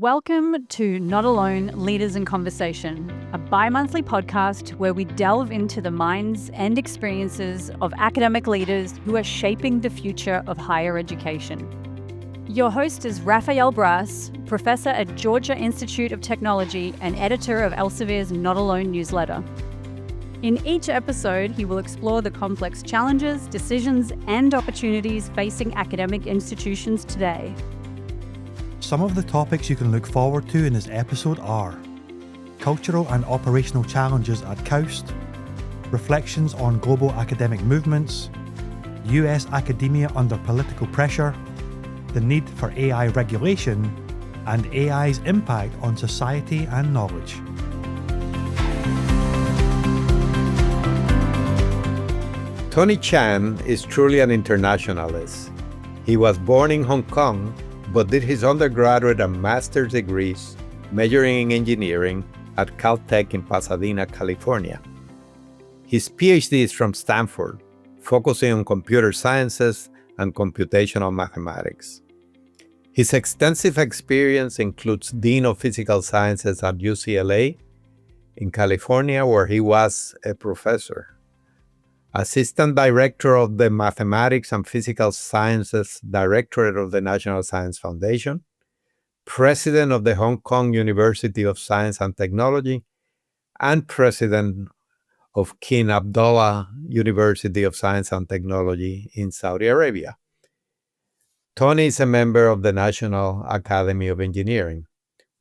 Welcome to Not Alone Leaders in Conversation, a bi-monthly podcast where we delve into the minds and experiences of academic leaders who are shaping the future of higher education. Your host is Rafael Bras, professor at Georgia Institute of Technology and editor of Elsevier's Not Alone newsletter. In each episode, he will explore the complex challenges, decisions, and opportunities facing academic institutions today. Some of the topics you can look forward to in this episode are cultural and operational challenges at KAUST, reflections on global academic movements, US academia under political pressure, the need for AI regulation, and AI's impact on society and knowledge. Tony Chan is truly an internationalist. He was born in Hong Kong, but did his undergraduate and master's degrees majoring in engineering at Caltech in Pasadena, California. His PhD is from Stanford, focusing on computer sciences and computational mathematics. His extensive experience includes Dean of Physical Sciences at UCLA in California, where he was a professor. Assistant Director of the Mathematics and Physical Sciences Directorate of the National Science Foundation, President of the Hong Kong University of Science and Technology, and President of King Abdullah University of Science and Technology in Saudi Arabia. Tony is a member of the National Academy of Engineering.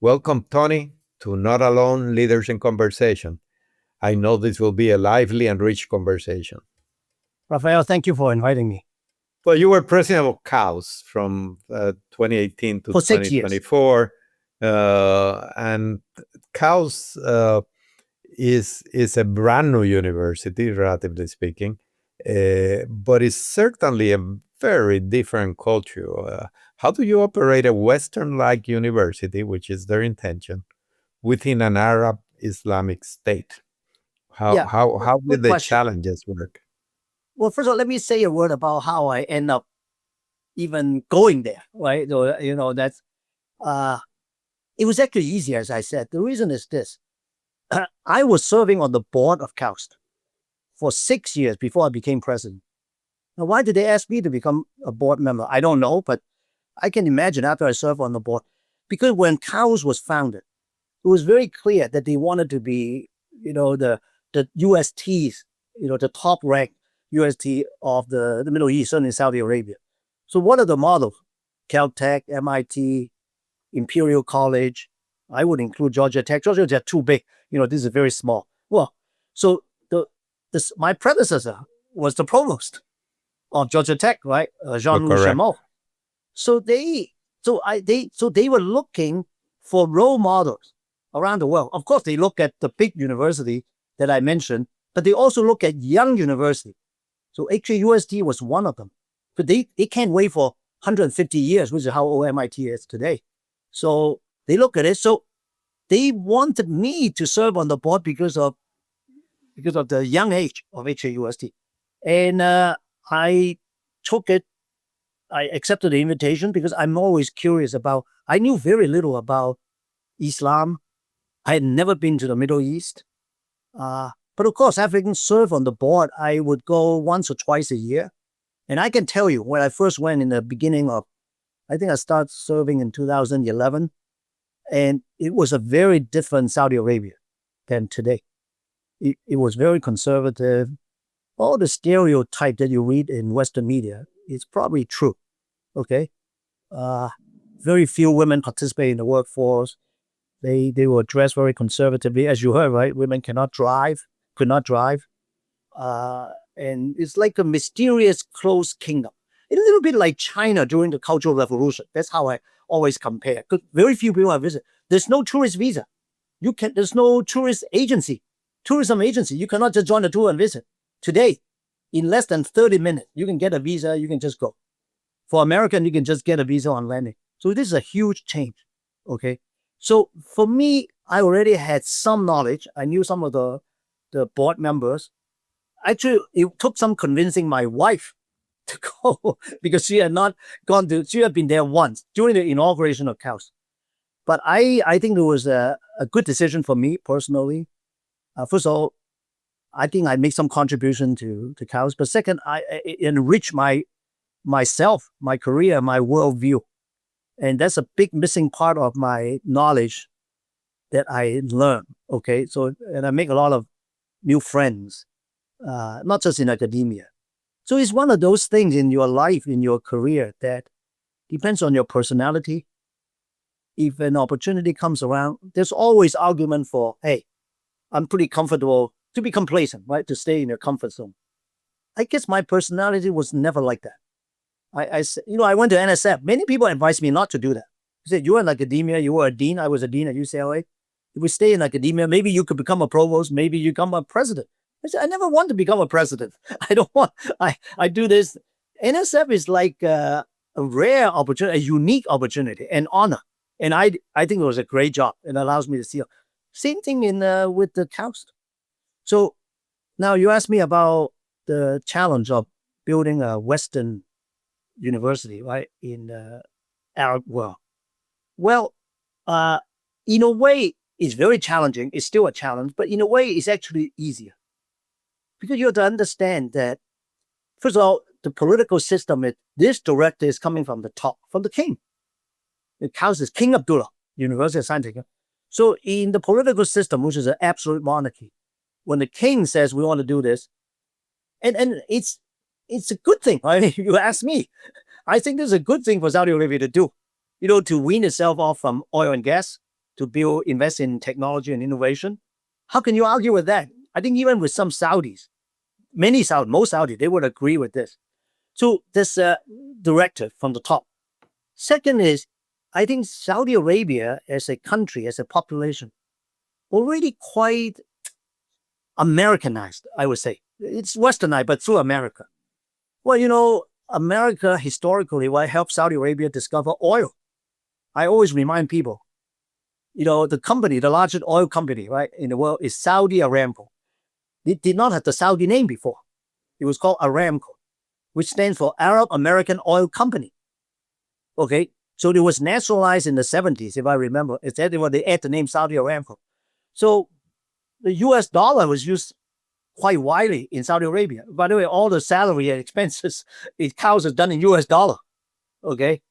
Welcome, Tony, to Not Alone Leaders in Conversation. I know this will be a lively and rich conversation. Rafael, thank you for inviting me. Well, you were president of KAUST from 2018 to 2024. And KAUST is a brand new university, relatively speaking, but it's certainly a very different culture. How do you operate a Western-like university, which is their intention, within an Arab Islamic state? How did the challenges work? Well, first of all, let me say a word about how I end up even going there, right? So, that's, it was actually easy, as I said. The reason is this. I was serving on the board of KAUST for 6 years before I became president. Now, why did they ask me to become a board member? I don't know, but I can imagine after I served on the board. Because when KAUST was founded, it was very clear that they wanted to be, the USTs, the top ranked UST of the Middle East, certainly Saudi Arabia. So what are the models? Caltech, MIT, Imperial College. I would include Georgia Tech. Georgia Tech too big. This is very small. Well, so my predecessor was the provost of Georgia Tech, right? Jean-Louis Chameau. So they were looking for role models around the world. Of course, they look at the big university that I mentioned, but they also look at young university. So HAUST was one of them. But they can't wait for 150 years, which is how old MIT is today. So they look at it. So they wanted me to serve on the board because of the young age of HAUST. And I took it. I accepted the invitation because I'm always curious I knew very little about Islam. I had never been to the Middle East. But of course, having served on the board, I would go once or twice a year. And I can tell you, when I first went in the beginning of, I think I started serving in 2011, and it was a very different Saudi Arabia than today. It was very conservative. All the stereotype that you read in Western media is probably true, okay? Very few women participate in the workforce. They were dressed very conservatively. As you heard, right? Women could not drive. And it's like a mysterious closed kingdom. A little bit like China during the Cultural Revolution. That's how I always compare. Because very few people have visited. There's no tourist visa. There's no tourism agency. You cannot just join a tour and visit. Today, in less than 30 minutes, you can get a visa, you can just go. For American, you can just get a visa on landing. So this is a huge change, okay? So for me, I already had some knowledge. I knew some of the board members. Actually, it took some convincing my wife to go because she had not gone to, she had been there once during the inauguration of KAUST. But I think it was a good decision for me personally. First of all, I think I make some contribution to KAUST. But second, I enrich myself, my career, my worldview. And that's a big missing part of my knowledge that I learned. Okay. So, and I make a lot of new friends, not just in academia. So it's one of those things in your life, in your career, that depends on your personality. If an opportunity comes around, there's always argument for, hey, I'm pretty comfortable to be complacent, right? To stay in your comfort zone. I guess my personality was never like that. I went to NSF. Many people advised me not to do that. They said, you were in academia, you were a dean. I was a dean at UCLA. If we stay in academia, maybe you could become a provost, maybe you become a president. I said, I never want to become a president. I do this. NSF is like a rare opportunity, a unique opportunity, an honor. And I think it was a great job. It allows me to see. Same thing with the KAUST. So now you asked me about the challenge of building a Western university, right, in the Arab world. Well, in a way, it's very challenging. It's still a challenge, but in a way, it's actually easier. Because you have to understand that, first of all, the political system, this directive is coming from the top, from the king. The KAUST is King Abdullah, University of Science. So in the political system, which is an absolute monarchy, when the king says we want to do this, and it's a good thing. I mean, you ask me, I think this is a good thing for Saudi Arabia to do. To wean itself off from oil and gas, to invest in technology and innovation. How can you argue with that? I think even with some Saudis, most Saudis, they would agree with this. So there's a directive from the top. Second is, I think Saudi Arabia as a country, as a population, already quite Americanized, I would say. It's westernized, but through America. Well, America historically, helped Saudi Arabia discover oil. I always remind people, the company, the largest oil company, right, in the world is Saudi Aramco. It did not have the Saudi name before. It was called Aramco, which stands for Arab American Oil Company. Okay, so it was nationalized in the 70s, if I remember. It's that when they add the name Saudi Aramco. So the US dollar was used quite widely in Saudi Arabia. By the way, all the salary and expenses, it counts as done in US dollar. Okay,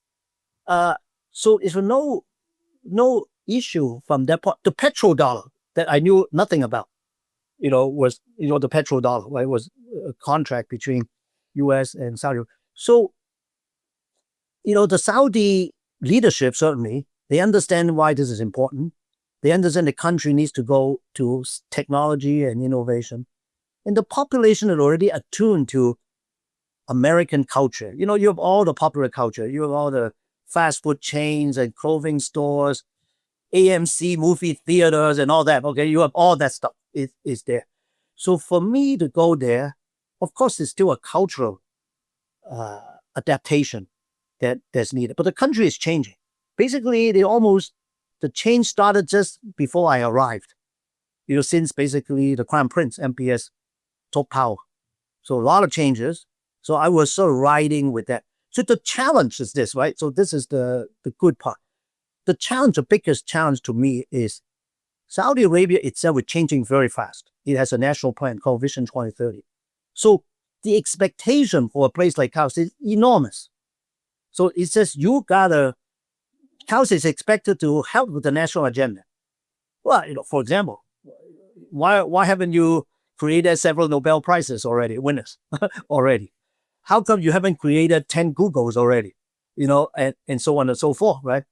so it's no issue from that part. The petrodollar that I knew nothing about, was the petrodollar, right? It was a contract between US and Saudi. So, the Saudi leadership, certainly, they understand why this is important. They understand the country needs to go to technology and innovation. And the population is already attuned to American culture. You have all the popular culture. You have all the fast food chains and clothing stores, AMC movie theaters and all that. Okay, you have all that stuff is there. So for me to go there, of course, it's still a cultural adaptation that's needed. But the country is changing. Basically, the change started just before I arrived. Since basically the Crown Prince, MPS, took power. So a lot of changes. So I was sort of riding with that. So the challenge is this, right? So this is the good part. The biggest challenge to me is Saudi Arabia itself is changing very fast. It has a national plan called Vision 2030. So the expectation for a place like KAUST is enormous. So it says KAUST is expected to help with the national agenda. Well, for example, why haven't you created several Nobel Prizes already, winners already? How come you haven't created 10 Googles already? And so on and so forth, right?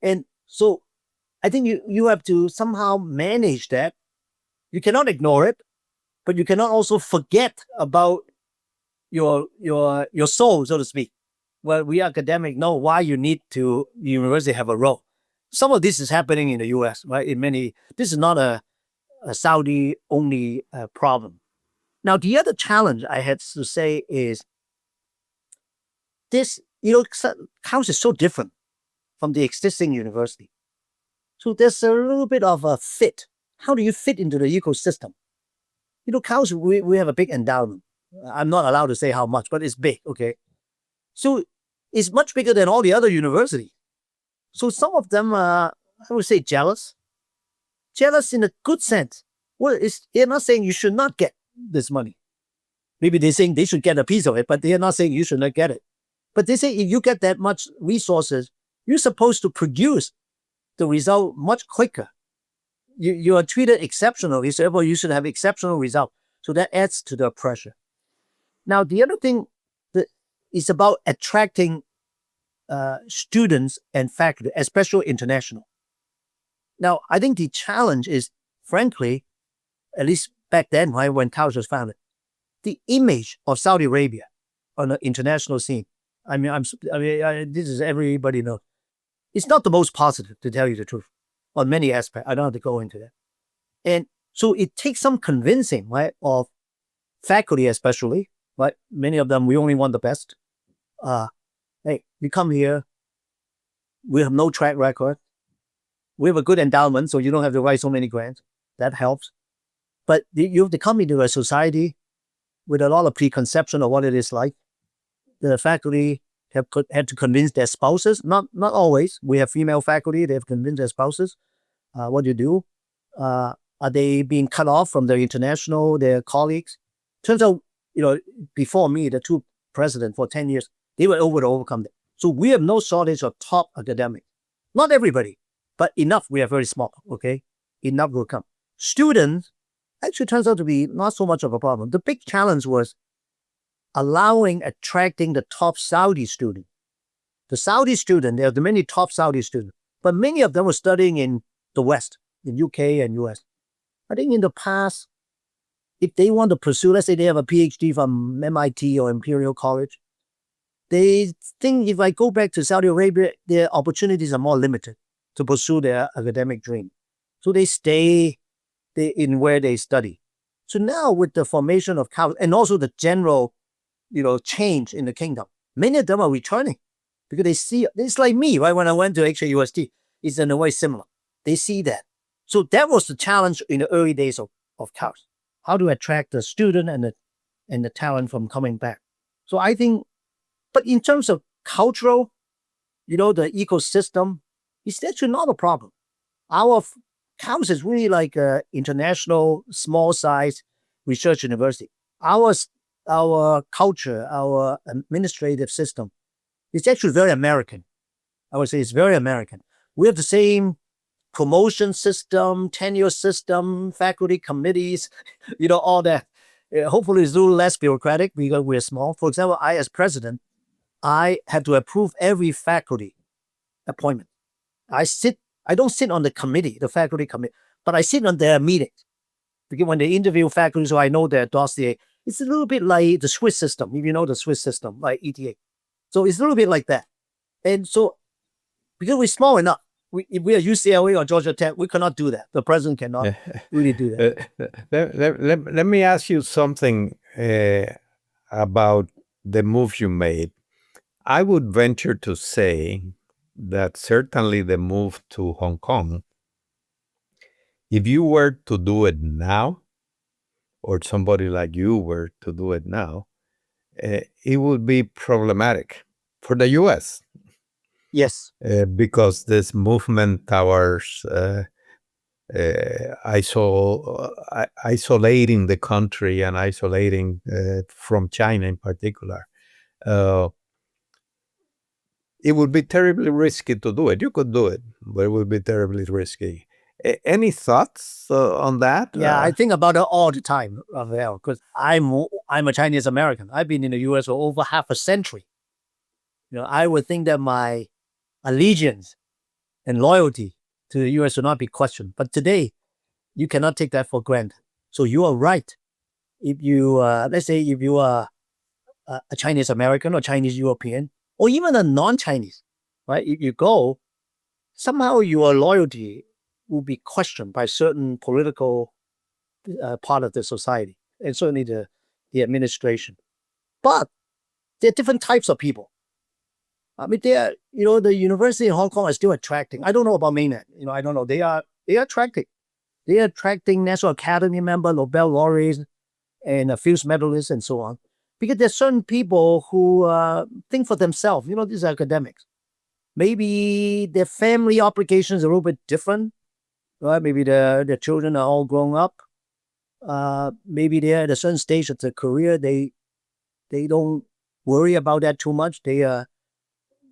And so I think you have to somehow manage that. You cannot ignore it, but you cannot also forget about your soul, so to speak. Well, we academic know why you need to university have a role. Some of this is happening in the US, right? This is not a Saudi only problem. Now, the other challenge I had to say is this, KAUST is so different from the existing university. So there's a little bit of a fit. How do you fit into the ecosystem? KAUST, we have a big endowment. I'm not allowed to say how much, but it's big, okay? So it's much bigger than all the other universities. So some of them are, I would say, jealous. Jealous in a good sense. Well, they're not saying you should not get this money. Maybe they're saying they should get a piece of it, but they're not saying you should not get it. But they say if you get that much resources, you're supposed to produce the result much quicker. You are treated exceptionally, so therefore you should have exceptional result. So that adds to the pressure. Now, the other thing that is about attracting students and faculty, especially international. Now, I think the challenge is, frankly, at least back then, right, when KAUST was founded, the image of Saudi Arabia on the international scene. This is everybody knows. It's not the most positive, to tell you the truth, on many aspects. I don't have to go into that. And so it takes some convincing, right, of faculty especially, right? Many of them, we only want the best. Hey, you come here, we have no track record. We have a good endowment, so you don't have to write so many grants. That helps. But you have to come into a society with a lot of preconception of what it is like. The faculty have had to convince their spouses. Not always. We have female faculty. They have convinced their spouses. What do you do? Are they being cut off from their their colleagues? Turns out, before me, the two presidents for 10 years, they were able to overcome that. So we have no shortage of top academics. Not everybody, but enough. We are very small, okay? Enough will come. Students actually turns out to be not so much of a problem. The big challenge was attracting the top Saudi student. The Saudi student, there are many top Saudi students, but many of them were studying in the West, in UK and US. I think in the past, if they want to pursue, let's say they have a PhD from MIT or Imperial College, they think if I go back to Saudi Arabia, their opportunities are more limited to pursue their academic dream. So they stay in where they study. So now with the formation of KAUST and also the general, change in the kingdom, many of them are returning because they see, it's like me, right? When I went to HAUST, it's in a way similar. They see that. So that was the challenge in the early days of KAUST, how to attract the student and the talent from coming back. So I think, but in terms of cultural, the ecosystem, it's actually not a problem. Our KAUST is really like an international, small-size research university. Our culture, our administrative system, it's actually very American. I would say it's very American. We have the same promotion system, tenure system, faculty committees, all that. Hopefully it's a little less bureaucratic because we're small. For example, I, as president, I have to approve every faculty appointment. I don't sit on the committee, the faculty committee, but I sit on their meetings. Because when they interview faculty, so I know their dossier. It's a little bit like the Swiss system, if you know the Swiss system, like ETA. So it's a little bit like that. And so, because we're small enough, if we are UCLA or Georgia Tech, we cannot do that. The president cannot really do that. Let me ask you something about the move you made. I would venture to say that certainly the move to Hong Kong, if you were to do it now, or somebody like you were to do it now, it would be problematic for the U.S. Yes. Because this movement towards isolating the country and isolating from China in particular, it would be terribly risky to do it. You could do it, but it would be terribly risky. Any thoughts on that? Yeah, I think about it all the time, Rafael, because I'm a Chinese American. I've been in the U.S. for over half a century. I would think that my allegiance and loyalty to the U.S. will not be questioned. But today, you cannot take that for granted. So you are right. If you, let's say, if you are a Chinese American or Chinese European, or even a non-Chinese, right? If you go, somehow your loyalty will be questioned by certain political part of the society, and certainly the administration. But there are different types of people. I mean, the university in Hong Kong is still attracting. I don't know about mainland. I don't know. They are attracting. They are attracting National Academy member, Nobel laureates, and Fields medalists, and so on. Because there's certain people who think for themselves. These are academics. Maybe their family obligations are a little bit different, right? Maybe their children are all grown up. Maybe they're at a certain stage of their career. They don't worry about that too much. They are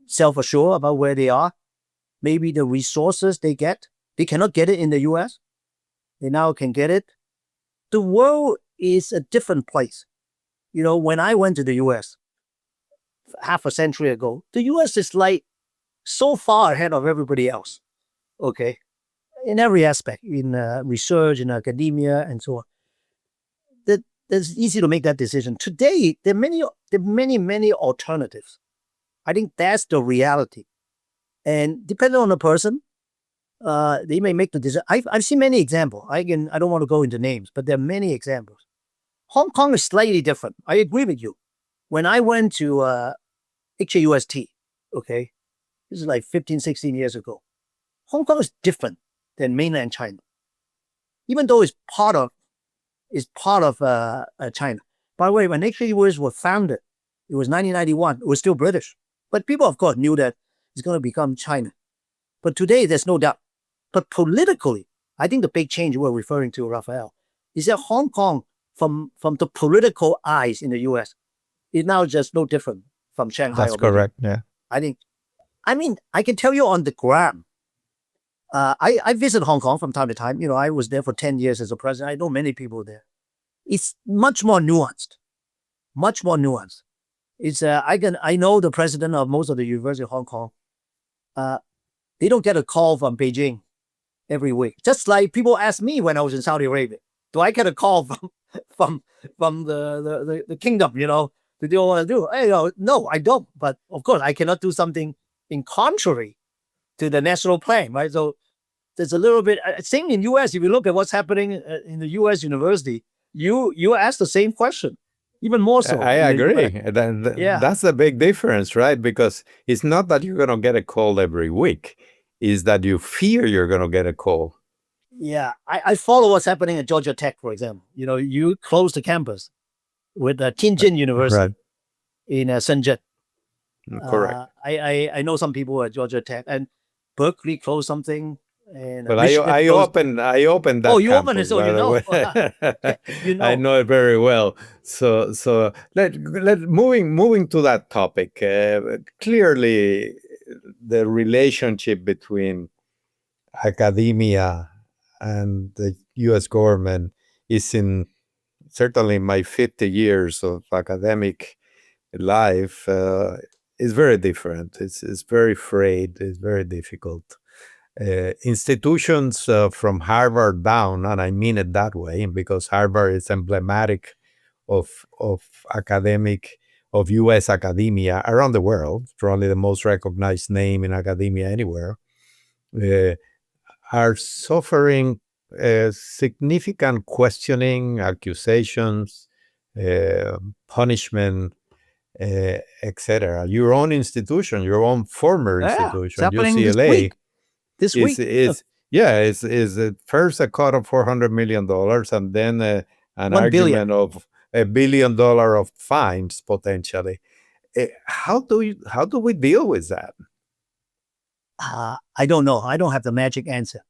self-assured about where they are. Maybe the resources they cannot get it in the US. They now can get it. The world is a different place. When I went to the US half a century ago, the US is like so far ahead of everybody else. Okay. In every aspect, in research, in academia, and so on. It's easy to make that decision. Today, there are many alternatives. I think that's the reality. And depending on the person, they may make the decision. I've seen many examples. I don't want to go into names, but there are many examples. Hong Kong is slightly different. I agree with you. When I went to HAUST, okay, this is like 15, 16 years ago, Hong Kong is different than mainland China, even though it's part of China. By the way, when HAUST was founded, it was 1991. It was still British, but people, of course, knew that it's going to become China. But today, there's no doubt. But politically, I think the big change we're referring to, Rafael, is that Hong Kong, from the political eyes in the US, is now just no different from Shanghai. That's correct. Yeah. I can tell you on the ground. I visit Hong Kong from time to time. I was there for 10 years as a president. I know many people there. It's much more nuanced. Much more nuanced. It's I know the president of most of the University of Hong Kong. They don't get a call from Beijing every week. Just like people ask me when I was in Saudi Arabia, do I get a call from the kingdom? Do they want to do? No, I don't. But of course, I cannot do something in contrary to the national plan, right? So there's a little bit. Same in US. If you look at what's happening in the US university, you ask the same question, even more so. I agree. That's a big difference, right? Because it's not that you're going to get a call every week. It's that you fear you're going to get a call. Yeah, I follow what's happening at Georgia Tech, for example. You close the campus with Tianjin University in Shenzhen. Correct. I know some people at Georgia Tech, and Berkeley closed something. And but I opened that. Oh, you campus, opened it, so you know. I know it very well. So let moving to that topic. Clearly, the relationship between academia and the U.S. government is certainly my 50 years of academic life is very different. It's very frayed. It's very difficult. Institutions from Harvard down, and I mean it that way because Harvard is emblematic of U.S. academia around the world. It's probably the most recognized name in academia anywhere. Are suffering significant questioning, accusations, punishment, etc. Your own institution, your own former institution, UCLA, this week. is first a cut of $400 million and then an argument of $1 billion of fines potentially. How do we deal with that? I don't know. I don't have the magic answer.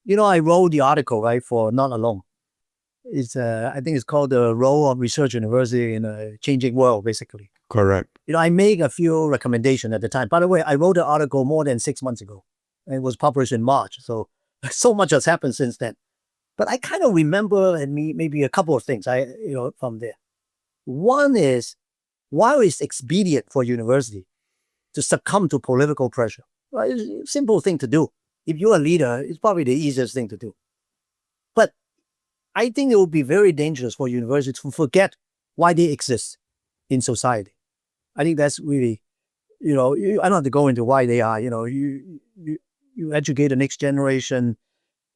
I wrote the article, right, for Not Alone. It's I think it's called The Role of Research University in a Changing World, basically. Correct. I made a few recommendations at the time. By the way, I wrote the article more than 6 months ago. And it was published in March. So much has happened since then. But I kind of remember maybe a couple of things from there. One is, why is it expedient for university to succumb to political pressure? Well, it's a simple thing to do. If you're a leader, it's probably the easiest thing to do. But I think it would be very dangerous for universities to forget why they exist in society. I think that's really, I don't have to go into why they are. You educate the next generation.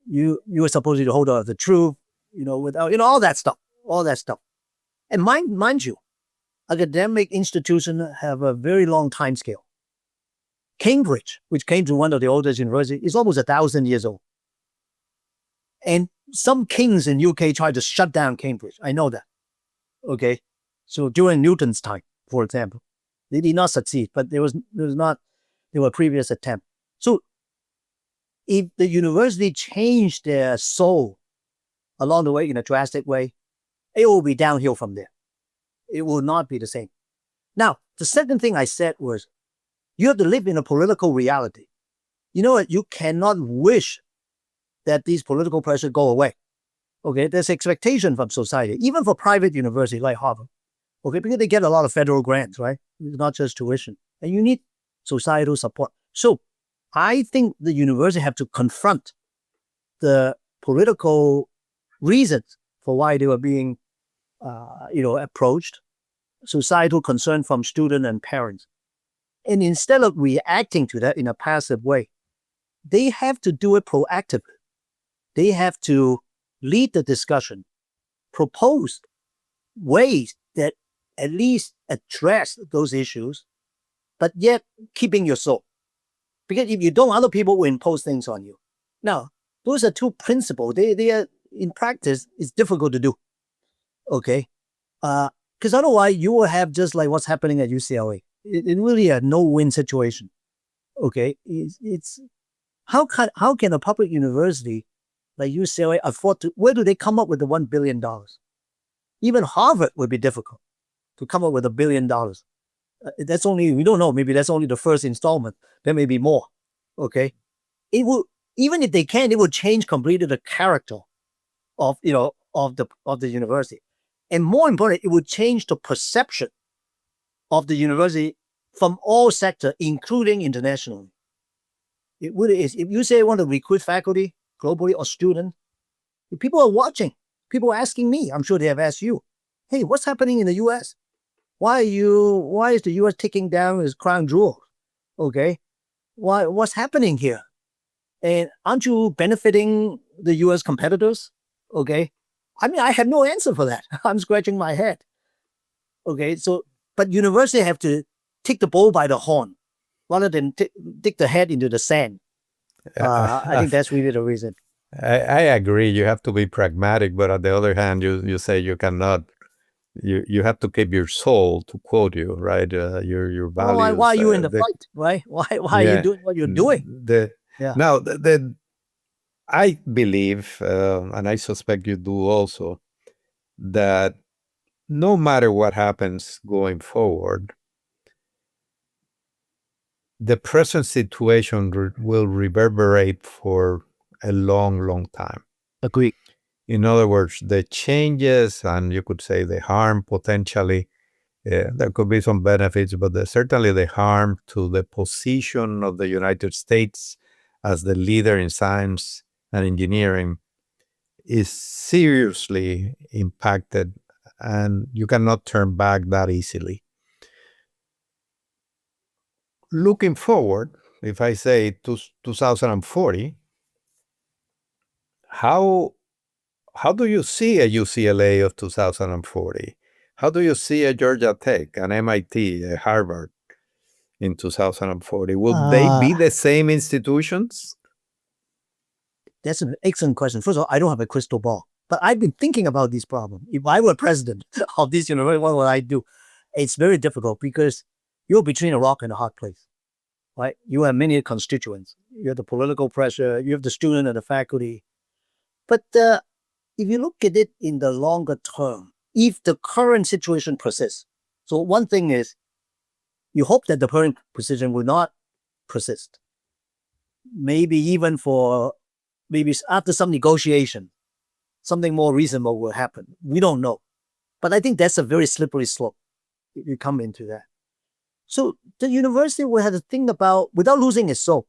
You are supposed to hold on to the truth. Without all that stuff. And mind you, academic institutions have a very long time scale. Cambridge, which came to one of the oldest universities, is almost 1,000 years old. And some kings in UK tried to shut down Cambridge. I know that. Okay. So during Newton's time, for example, they did not succeed, but there was not There were previous attempts. So if the university changed their soul along the way in a drastic way, it will be downhill from there. It will not be the same. Now, the second thing I said was, you have to live in a political reality. You know what? You cannot wish that these political pressures go away. Okay, there's expectation from society, even for private universities like Harvard. Okay, because they get a lot of federal grants, right? It's not just tuition. And you need societal support. So I think the university have to confront the political reasons for why they were being, approached, societal concern from students and parents. And instead of reacting to that in a passive way, they have to do it proactively. They have to lead the discussion, propose ways that at least address those issues, but yet keeping your soul. Because if you don't, other people will impose things on you. Now, those are two principles. They are, in practice, it's difficult to do. Okay? Because otherwise, you will have just like what's happening at UCLA. It really a no-win situation. Okay? It's how can a public university like UCLA afford to, where do they come up with the $1 billion? Even Harvard would be difficult to come up with $1 billion. That's only, we don't know, maybe that's only the first installment. There may be more. Okay. It will, even if they can, it will change completely the character of, of the university. And more important, it would change the perception of the university from all sectors, including internationally. It really is. If you say you want to recruit faculty globally or students, people are watching. People are asking me. I'm sure they have asked you, hey, what's happening in the U.S.? Why is the U.S. taking down its crown jewel? Okay. What's happening here? And aren't you benefiting the U.S. competitors? Okay. I mean, I have no answer for that. I'm scratching my head. Okay. So, but university have to take the bull by the horn rather than dig the head into the sand. I think that's really the reason. I agree. You have to be pragmatic, but on the other hand, you say you cannot. You have to keep your soul, to quote you, right? Your values. Why are you in the fight, right? Why are you doing what you're doing? Now, I believe, and I suspect you do also, that no matter what happens going forward, the present situation will reverberate for a long, long time. Agree. In other words, the changes, and you could say the harm potentially, there could be some benefits, but certainly the harm to the position of the United States as the leader in science and engineering is seriously impacted, and you cannot turn back that easily. Looking forward, if I say 2040, how do you see a UCLA of 2040? How do you see a Georgia Tech, an MIT, a Harvard in 2040? Will they be the same institutions? That's an excellent question. First of all, I don't have a crystal ball, but I've been thinking about this problem. If I were president of this university, what would I do? It's very difficult because you're between a rock and a hard place, right? You have many constituents. You have the political pressure. You have the student and the faculty. But if you look at it in the longer term, if the current situation persists, so one thing is you hope that the current position will not persist. Maybe even maybe after some negotiation, something more reasonable will happen. We don't know. But I think that's a very slippery slope if you come into that. So the university will have to think about, without losing its soul,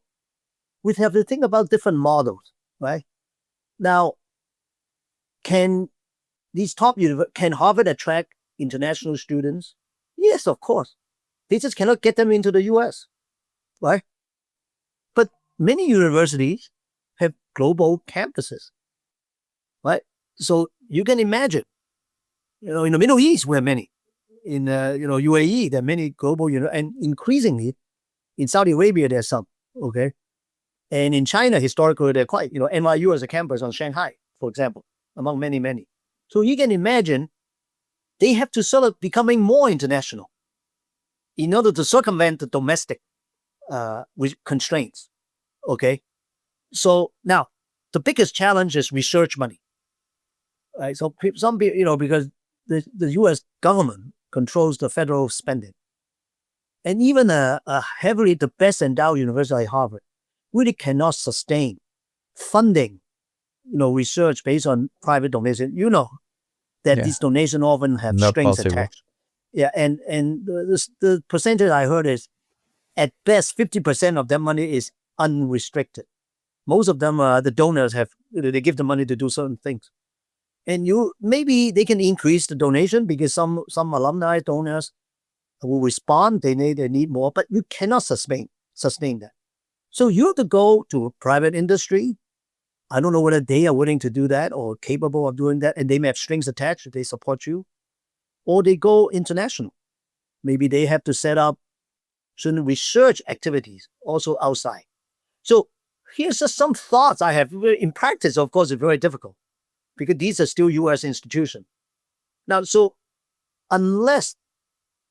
we have to think about different models, right? Now, can Harvard attract international students? Yes, of course. They just cannot get them into the US, right? But many universities have global campuses, right? So you can imagine, in the Middle East, we have many. In UAE, there are many global, and increasingly in Saudi Arabia, there's some, okay? And in China, historically, they're quite, NYU as a campus on Shanghai, for example, among many, many. So you can imagine they have to sort of becoming more international in order to circumvent the domestic with constraints. Okay, so now the biggest challenge is research money. Right, so some people, because the U.S. government controls the federal spending, and even a heavily the best endowed university like Harvard really cannot sustain funding, research based on private donation. That these donations often have Not strings possible. attached. Yeah, and the percentage I heard is at best 50% of that money is unrestricted. Most of them, the donors they give the money to do certain things, and maybe they can increase the donation because some alumni donors will respond. They need more, but you cannot sustain that. So you have to go to private industry. I don't know whether they are willing to do that or capable of doing that, and they may have strings attached if they support you, or they go international. Maybe they have to set up certain research activities also outside. So here's just some thoughts I have. In practice, of course, it's very difficult because these are still U.S. institutions. Now, so unless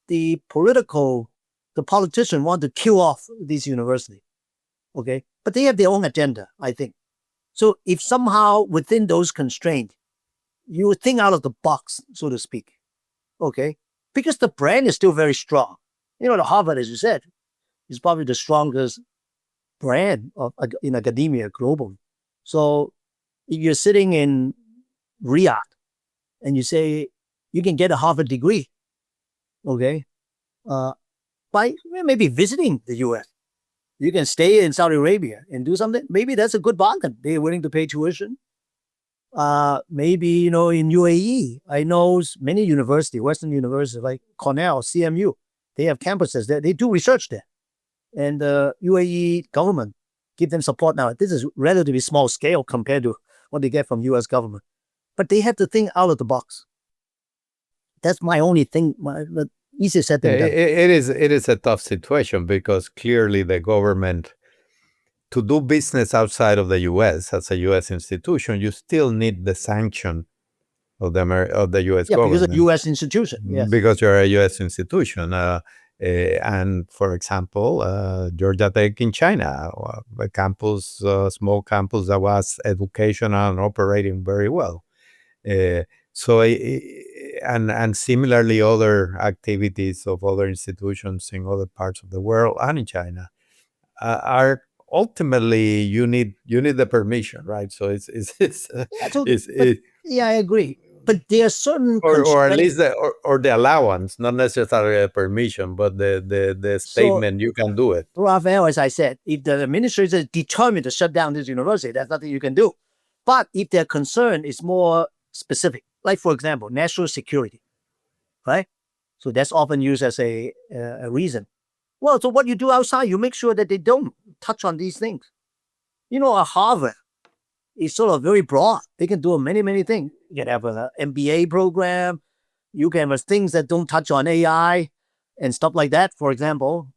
the politician want to kill off these universities, okay, but they have their own agenda, I think. So if somehow within those constraints, you think out of the box, so to speak, okay, because the brand is still very strong. The Harvard, as you said, is probably the strongest brand in academia globally. So if you're sitting in Riyadh and you say you can get a Harvard degree, okay, by maybe visiting the U.S., you can stay in Saudi Arabia and do something. Maybe that's a good bargain. They're willing to pay tuition. Maybe, in UAE, I know many universities, Western universities like Cornell, CMU, they have campuses there. They do research there. And the UAE government give them support now. This is relatively small scale compared to what they get from U.S. government. But they have to think out of the box. That's my only thing. Easier said than done. It is a tough situation because clearly the government, to do business outside of the U.S. as a U.S. institution, you still need the sanction of the U.S. government. Because of U.S. institution. Yes. Because you're a U.S. institution. And for example, Georgia Tech in China, a campus, small campus that was educational and operating very well. And similarly, other activities of other institutions in other parts of the world and in China are ultimately you need the permission, right? So I agree. But there are certain or at least the allowance, not necessarily a permission, but the statement you can do it. Rafael, as I said, if the administrator is determined to shut down this university, there's nothing you can do. But if their concern is more specific, like for example, national security, right? So that's often used as a reason. Well, so what you do outside, you make sure that they don't touch on these things. A Harvard is sort of very broad. They can do many, many things. You can have an MBA program. You can have things that don't touch on AI and stuff like that, for example.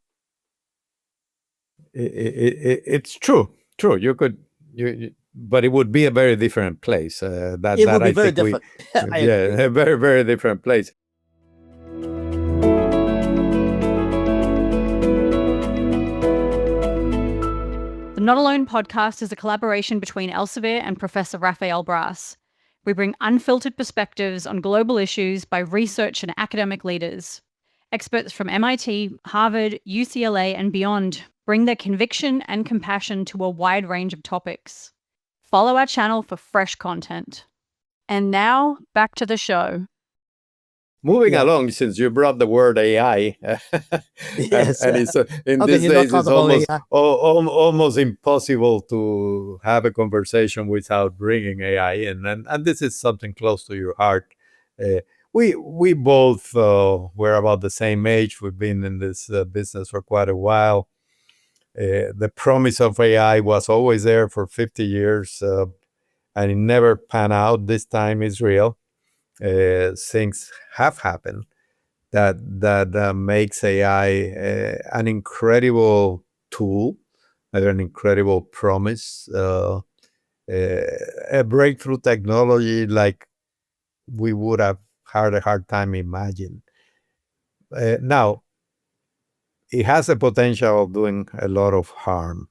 It's true. You could, but it would be a very different place. It would be very different. A very, very different place. The Not Alone podcast is a collaboration between Elsevier and Professor Rafael Bras. We bring unfiltered perspectives on global issues by research and academic leaders. Experts from MIT, Harvard, UCLA, and beyond bring their conviction and compassion to a wide range of topics. Follow our channel for fresh content. And now, back to the show. Moving along, since you brought the word AI, yes. and it's, in these days it's almost impossible to have a conversation without bringing AI in, and this is something close to your heart. We both were about the same age. We've been in this business for quite a while. The promise of AI was always there for 50 years, and it never panned out. This time is real. Things have happened that makes AI an incredible tool, an incredible promise, a breakthrough technology like we would have had a hard time imagining. Now, it has the potential of doing a lot of harm.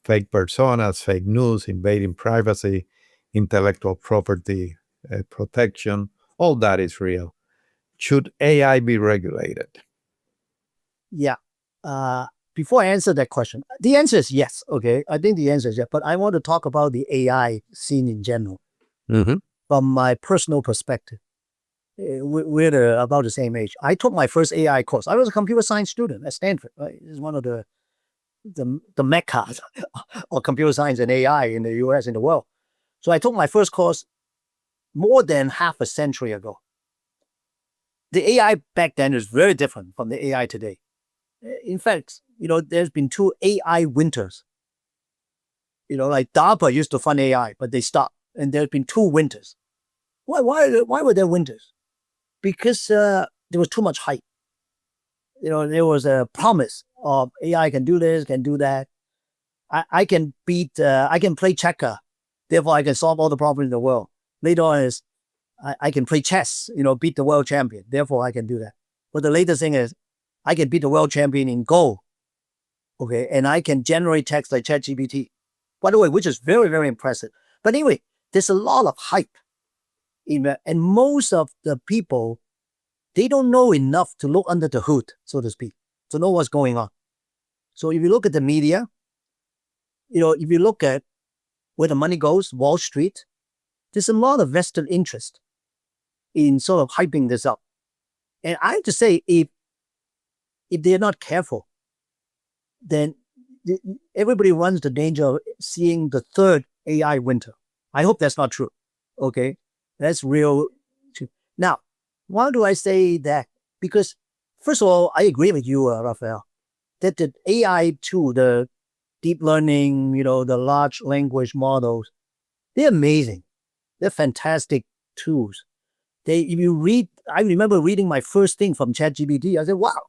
Fake personas, fake news, invading privacy, intellectual property protection, all that is real. Should AI be regulated? Yeah. Before I answer that question, the answer is yes. Okay. I think the answer is yes. But I want to talk about the AI scene in general Mm-hmm. from my personal perspective. We're about the same age. I took my first AI course. I was a computer science student at Stanford. Right? It's one of the mecca of computer science and AI in the US, in the world. So I took my first course more than half a century ago. The AI back then is very different from the AI today. In fact, there's been 2 AI winters. Like DARPA used to fund AI, but they stopped. And there's been 2 winters. Why were there winters? Because there was too much hype. There was a promise of AI can do this, can do that. I can play checker. Therefore, I can solve all the problems in the world. Later on is, I can play chess, beat the world champion. Therefore, I can do that. But the latest thing is, I can beat the world champion in Go. Okay, and I can generate text like ChatGPT. By the way, which is very, very impressive. But anyway, there's a lot of hype. And most of the people, they don't know enough to look under the hood, so to speak, to know what's going on. So if you look at the media, if you look at where the money goes, Wall Street, there's a lot of vested interest in sort of hyping this up. And I have to say, if they're not careful, then everybody runs the danger of seeing the 3rd AI winter. I hope that's not true. Okay, that's real. Now, why do I say that? Because first of all, I agree with you, Rafael, that the AI tool, the deep learning, the large language models, they're amazing. They're fantastic tools. I remember reading my first thing from ChatGPT. I said, wow,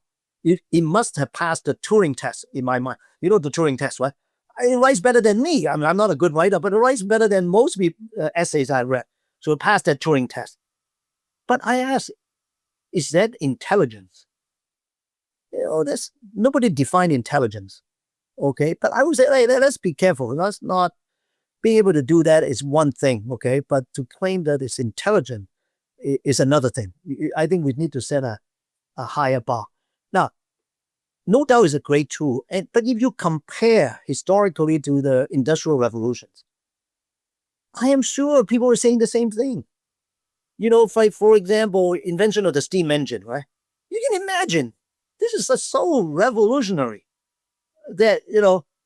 it must have passed the Turing test in my mind. The Turing test, right? It writes better than me. I'm not a good writer, but it writes better than most essays I read. So it passed that Turing test. But I asked, is that intelligence? Nobody defined intelligence. Okay, but I would say, hey, let's be careful. Let's not being able to do that is one thing. Okay, but to claim that it's intelligent is another thing. I think we need to set a higher bar. Now, no doubt it's a great tool, but if you compare historically to the industrial revolutions, I am sure people are saying the same thing. For example, invention of the steam engine, right? You can imagine this is so revolutionary that,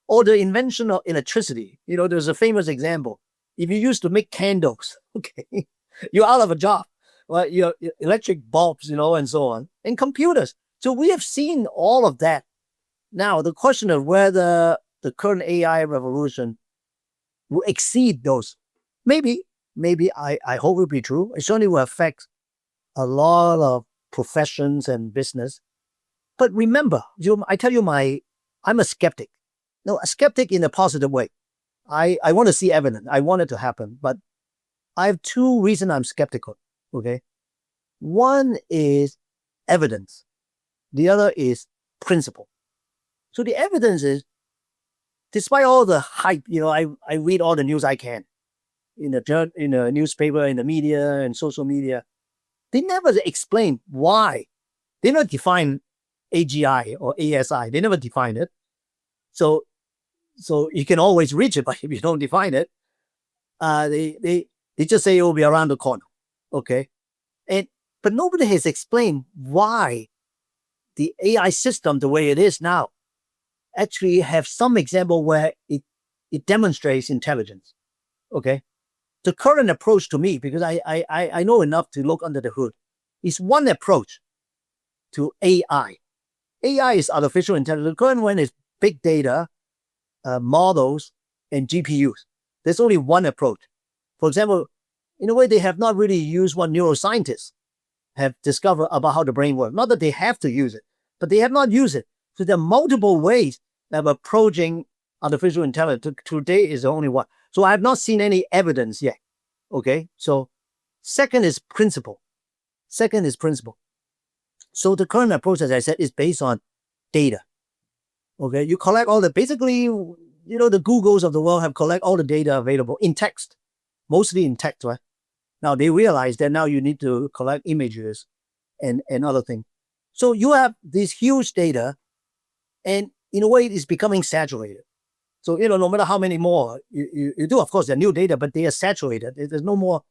or the invention of electricity. There's a famous example. If you used to make candles, okay, you're out of a job, right? Your electric bulbs, and so on, and computers. So we have seen all of that. Now, the question of whether the current AI revolution will exceed those, maybe I hope it will be true. It certainly will affect a lot of professions and business. But remember, I tell you, I'm a skeptic. No, a skeptic in a positive way. I want to see evidence. I want it to happen. But I have 2 reasons I'm skeptical. Okay. One is evidence. The other is principle. So the evidence is, despite all the hype, I read all the news I can in the newspaper, in the media, and social media. They never explain why. They never define AGI or ASI. They never define it. So you can always reach it, but if you don't define it, they just say it will be around the corner. Okay, but nobody has explained why the AI system, the way it is now, actually have some example where it demonstrates intelligence. Okay, the current approach to me, because I know enough to look under the hood, is one approach to AI. AI is artificial intelligence. The current one is big data, models, and GPUs. There's only one approach. For example, in a way, they have not really used what neuroscientists have discovered about how the brain works. Not that they have to use it, but they have not used it. So there are multiple ways of approaching artificial intelligence. Today is the only one. So I have not seen any evidence yet. Okay. So second is principle. So the current approach, as I said, is based on data. Okay, you collect all the, basically, the Googles of the world have collect all the data available in text, mostly in text, right? Now they realize that now you need to collect images and other things. So you have this huge data, and in a way it's becoming saturated. So, no matter how many more you do, of course, they're new data, but they are saturated. There's no more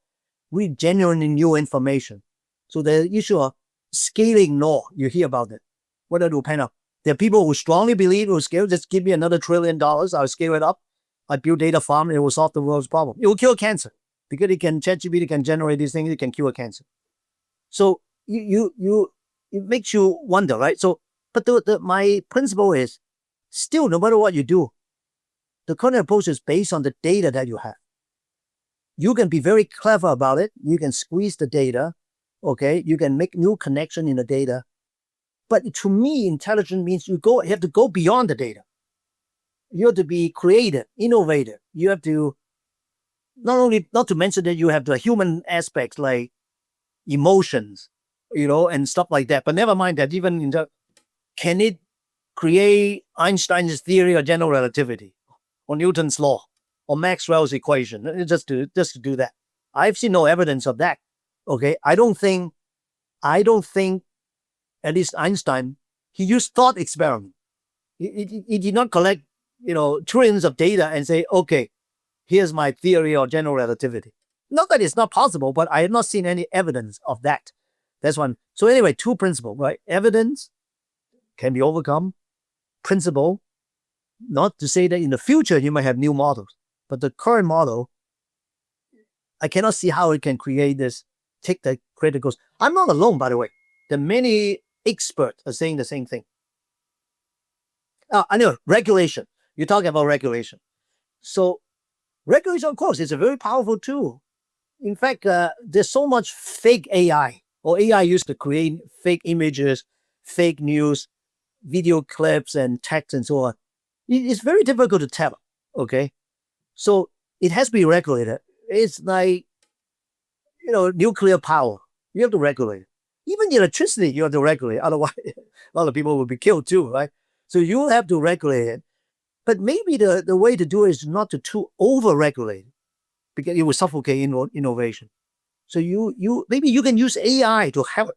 really genuinely new information. So the issue of scaling law, you hear about it. Whether to pan out. There are people who strongly believe it will scale. Just give me another $1 trillion. I'll scale it up. I build data farm and it will solve the world's problem. It will cure cancer because ChatGPT can generate these things. It can cure cancer. So it makes you wonder, right? So, but my principle is still, no matter what you do, the current approach is based on the data that you have. You can be very clever about it. You can squeeze the data. Okay. You can make new connection in the data. But to me, intelligence means you have to go beyond the data. You have to be creative, innovative. You have to not to mention that you have the human aspects like emotions, and stuff like that. But never mind that. Even can it create Einstein's theory of general relativity, or Newton's law, or Maxwell's equation? Just to do that. I've seen no evidence of that. Okay, I don't think. At least Einstein, he used thought experiment. He did not collect, trillions of data and say, okay, here's my theory of general relativity. Not that it's not possible, but I have not seen any evidence of that. That's one. So anyway, two principles, right? Evidence can be overcome. Principle, not to say that in the future you might have new models, but the current model, I cannot see how it can create this, take the critical. I'm not alone, by the way. There are many experts are saying the same thing. I know, regulation. You're talking about regulation. So regulation, of course, is a very powerful tool. In fact, there's so much fake AI, or AI used to create fake images, fake news, video clips, and text, and so on. It's very difficult to tell, okay? So it has to be regulated. It's like, nuclear power. You have to regulate it. Even electricity, you have to regulate. Otherwise, a lot of people will be killed too, right? So you have to regulate it. But maybe the way to do it is not to too over-regulate, because it will suffocate innovation. So maybe you can use AI to help.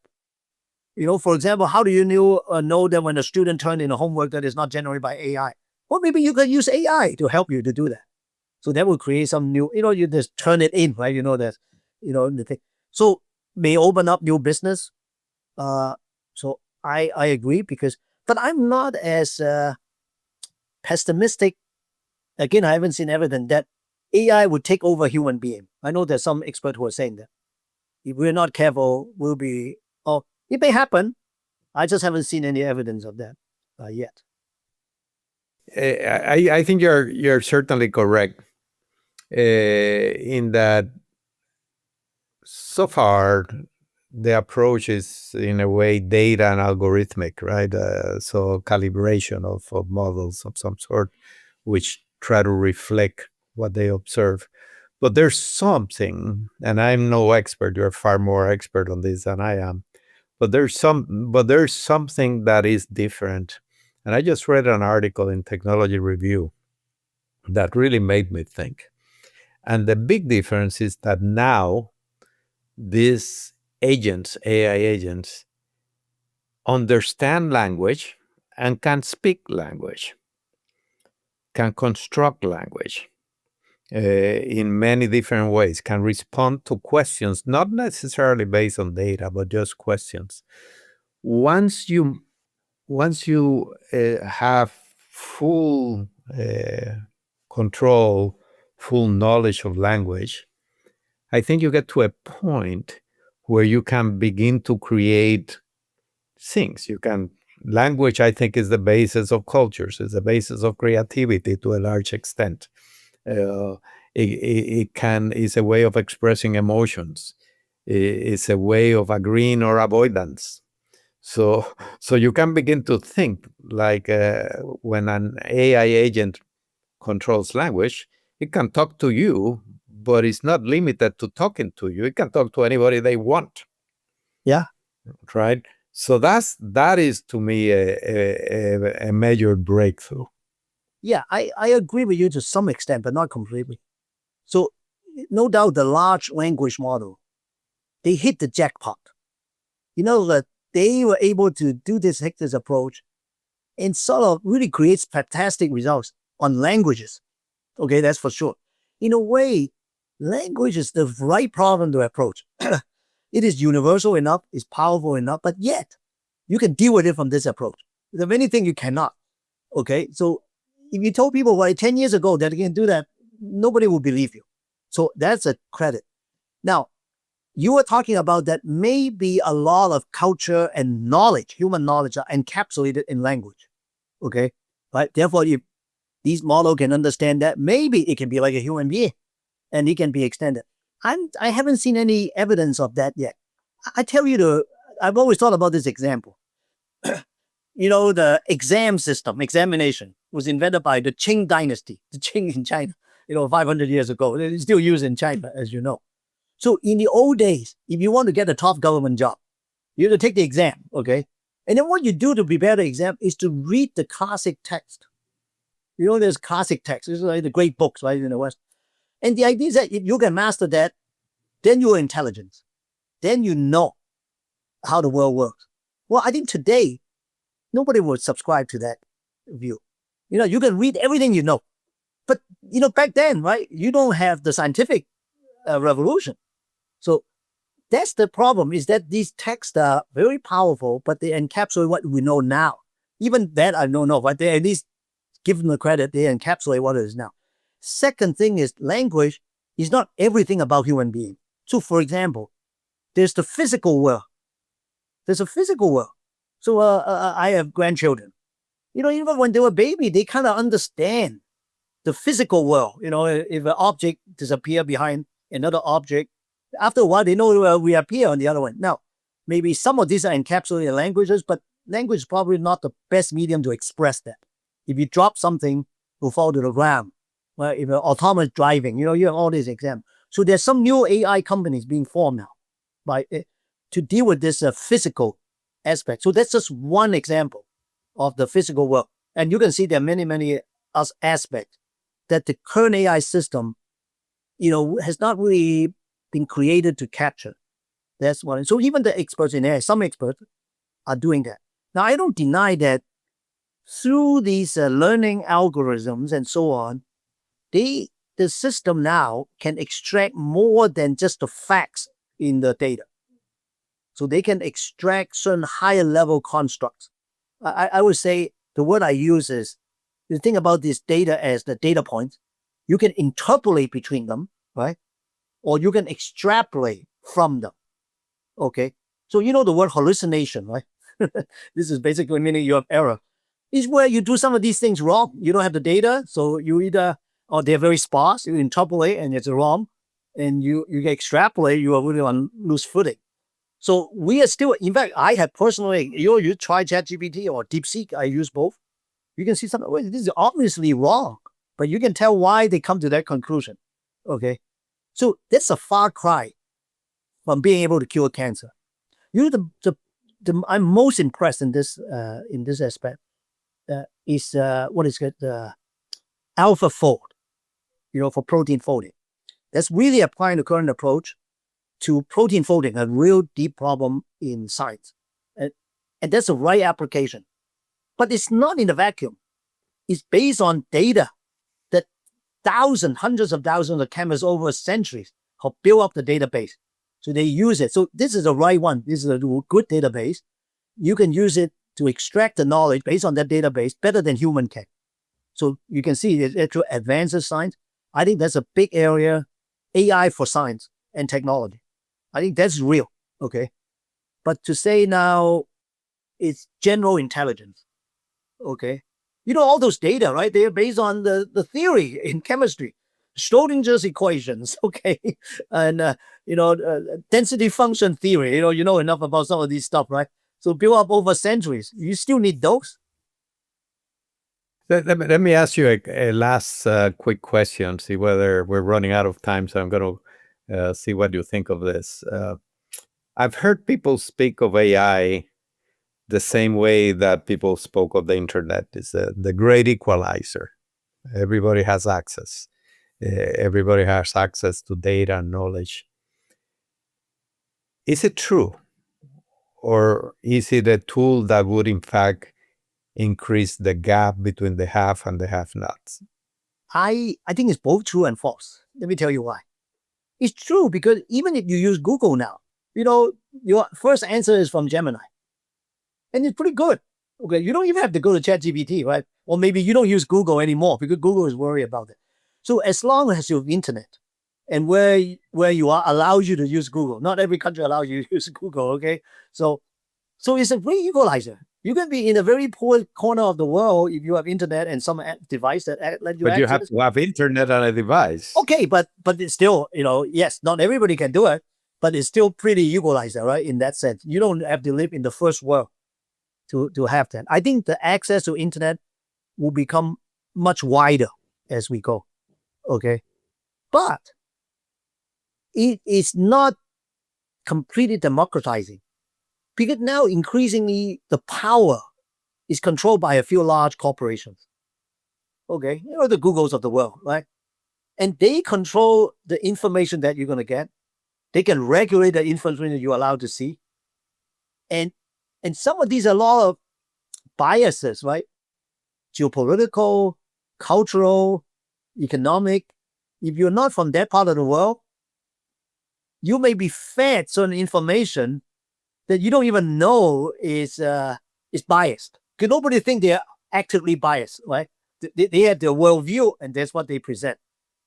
For example, how do you know that when a student turned in a homework that is not generated by AI? Well, maybe you can use AI to help you to do that. So that will create some new, you just turn it in, right? The thing. So may open up new business. So I agree but I'm not as pessimistic. Again, I haven't seen evidence that AI would take over human being. I know there's some experts who are saying that. If we're not careful, it may happen. I just haven't seen any evidence of that yet. I think you're certainly correct in that so far the approach is in a way data and algorithmic, right? So calibration of models of some sort, which try to reflect what they observe. But there's something, and I'm no expert, you're far more expert on this than I am, but there's something that is different. And I just read an article in Technology Review that really made me think. And the big difference is that now these agents, AI agents, understand language and can speak language, can construct language in many different ways, can respond to questions, not necessarily based on data, but just questions. Once you have full control, full knowledge of language, I think you get to a point where you can begin to create things. Language, I think, is the basis of cultures, is the basis of creativity to a large extent. It's a way of expressing emotions. It's a way of agreeing or avoidance. So you can begin to think like when an AI agent controls language, it can talk to you, but it's not limited to talking to you. It can talk to anybody they want. Yeah. Right? So that is to me a major breakthrough. Yeah, I agree with you to some extent, but not completely. So no doubt the large language model, they hit the jackpot. You know, that they were able to do hit this approach and sort of really creates fantastic results on languages. Okay, that's for sure. In a way, language is the right problem to approach. It is universal enough, it's powerful enough, but yet you can deal with it from this approach. There are many things you cannot. Okay, so if you told people 10 years ago that you can do that, nobody would believe you. So that's a credit. Now, you were talking about that maybe a lot of culture and knowledge, human knowledge, are encapsulated in language. Okay, right? Therefore, if these model can understand that, maybe it can be like a human being and it can be extended. I haven't seen any evidence of that yet. I tell you, I've always thought about this example. You know, the examination was invented by the Qing dynasty, the Qing in China, 500 years ago. It's still used in China, as you know. So in the old days, if you want to get a top government job, you have to take the exam, okay? And then what you do to prepare the exam is to read the classic text. There's classic text. This is like the great books, right, in the West. And the idea is that if you can master that, then you're intelligent. Then you know how the world works. Well, I think today, nobody would subscribe to that view. You can read everything you know. But, back then, right, you don't have the scientific revolution. So that's the problem, is that these texts are very powerful, but they encapsulate what we know now. Even that I don't know, but they at least give them the credit, they encapsulate what it is now. Second thing is language is not everything about human beings. So for example, there's the physical world. There's a physical world. So I have grandchildren. Even when they were baby, they kind of understand the physical world. If an object disappears behind another object, after a while, they know it will reappear on the other one. Now, maybe some of these are encapsulated in languages, but language is probably not the best medium to express that. If you drop something, it will fall to the ground. Well, if autonomous driving, you have all these examples. So there's some new AI companies being formed now to deal with this physical aspect. So that's just one example of the physical world. And you can see there are many, many aspects that the current AI system, has not really been created to capture. That's one. So even the experts in AI, some experts are doing that. Now, I don't deny that through these learning algorithms and so on, the system now can extract more than just the facts in the data. So they can extract certain higher level constructs. I would say the word I use is, you think about this data as the data points. You can interpolate between them, right? Or you can extrapolate from them. Okay. So the word hallucination, right? This is basically meaning you have error. Is where you do some of these things wrong. You don't have the data, so you either, or they're very sparse, you interpolate and it's wrong, and you extrapolate, you are really on loose footing. So we are still, in fact, I have personally, you try ChatGPT or DeepSeek, I use both. You can see something, well, this is obviously wrong, but you can tell why they come to that conclusion. Okay. So that's a far cry from being able to cure cancer. I'm most impressed in this aspect is what is it? AlphaFold, for protein folding. That's really applying the current approach to protein folding, a real deep problem in science. And that's the right application. But it's not in a vacuum. It's based on data that hundreds of thousands of chemists over centuries have built up the database. So they use it. So this is the right one. This is a good database. You can use it to extract the knowledge based on that database better than human can. So you can see it actually advances science. I think that's a big area, AI for science and technology. I think that's real, okay? But to say now it's general intelligence, okay? All those data, right? They're based on the theory in chemistry, Schrodinger's equations, okay? And, density function theory, you know enough about some of these stuff, right? So built up over centuries. You still need those. Let me ask you a last quick question, see whether we're running out of time. So I'm going to see what you think of this. I've heard people speak of AI the same way that people spoke of the internet. It's the great equalizer. Everybody has access. Everybody has access to data and knowledge. Is it true? Or is it a tool that would, in fact, increase the gap between the have and the have-nots? I think it's both true and false. Let me tell you why. It's true because even if you use Google now, your first answer is from Gemini. And it's pretty good. Okay, you don't even have to go to ChatGPT, right? Or maybe you don't use Google anymore because Google is worried about it. So as long as you have internet and where you are allows you to use Google. Not every country allows you to use Google, okay? So it's a great equalizer. You can be in a very poor corner of the world if you have internet and some device that let you But access. you have to have internet on a device. Okay, but it's still, yes, not everybody can do it, but it's still pretty equalizer, right? In that sense, you don't have to live in the first world to have that. I think the access to internet will become much wider as we go, okay? But it is not completely democratizing because now increasingly the power is controlled by a few large corporations, okay? The Googles of the world, right? And they control the information that you're going to get. They can regulate the information that you're allowed to see. And some of these are a lot of biases, right? Geopolitical, cultural, economic. If you're not from that part of the world, you may be fed certain information that you don't even know is biased. Because nobody thinks they're actively biased, right? They have their worldview and that's what they present.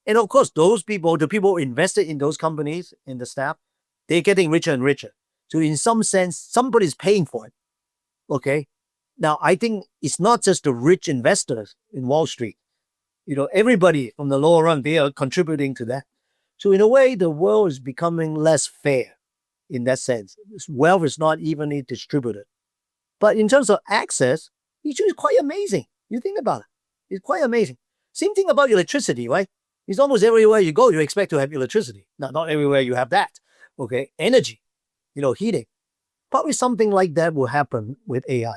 And of course, those people, the people invested in those companies, in the staff, they're getting richer and richer. So in some sense, somebody's paying for it. Okay. Now, I think it's not just the rich investors in Wall Street. Everybody from the lower rung, they are contributing to that. So in a way, the world is becoming less fair in that sense. Wealth is not evenly distributed. But in terms of access, it's quite amazing. You think about it. It's quite amazing. Same thing about electricity, right? It's almost everywhere you go, you expect to have electricity. Not everywhere you have that. Okay. Energy, heating. Probably something like that will happen with AI.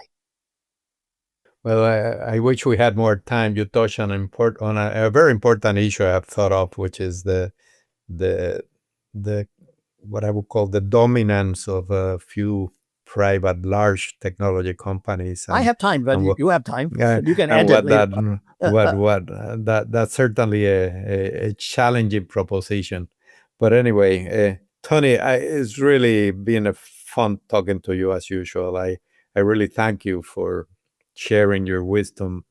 Well, I wish we had more time. You touched on a very important issue I've thought of, which is the what I would call the dominance of a few private large technology companies. I have time, but you have time. Yeah, you can and add it later. That's certainly a challenging proposition. But anyway, Tony, it's really been a fun talking to you as usual. I really thank you for sharing your wisdom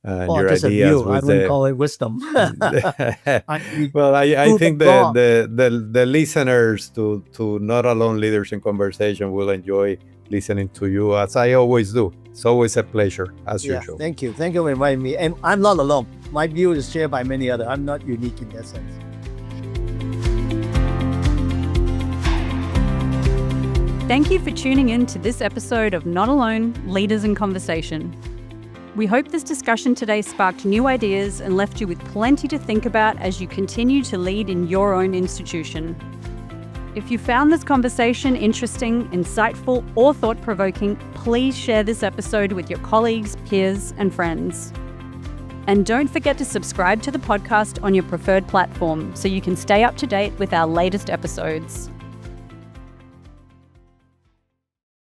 and your ideas. I wouldn't call it wisdom. Well, I think the listeners to Not Alone Leaders in Conversation will enjoy listening to you, as I always do. It's always a pleasure, as usual. Thank you. Thank you for inviting me. And I'm not alone. My view is shared by many others. I'm not unique in that sense. Thank you for tuning in to this episode of Not Alone, Leaders in Conversation. We hope this discussion today sparked new ideas and left you with plenty to think about as you continue to lead in your own institution. If you found this conversation interesting, insightful, or thought-provoking, please share this episode with your colleagues, peers, and friends. And don't forget to subscribe to the podcast on your preferred platform so you can stay up to date with our latest episodes.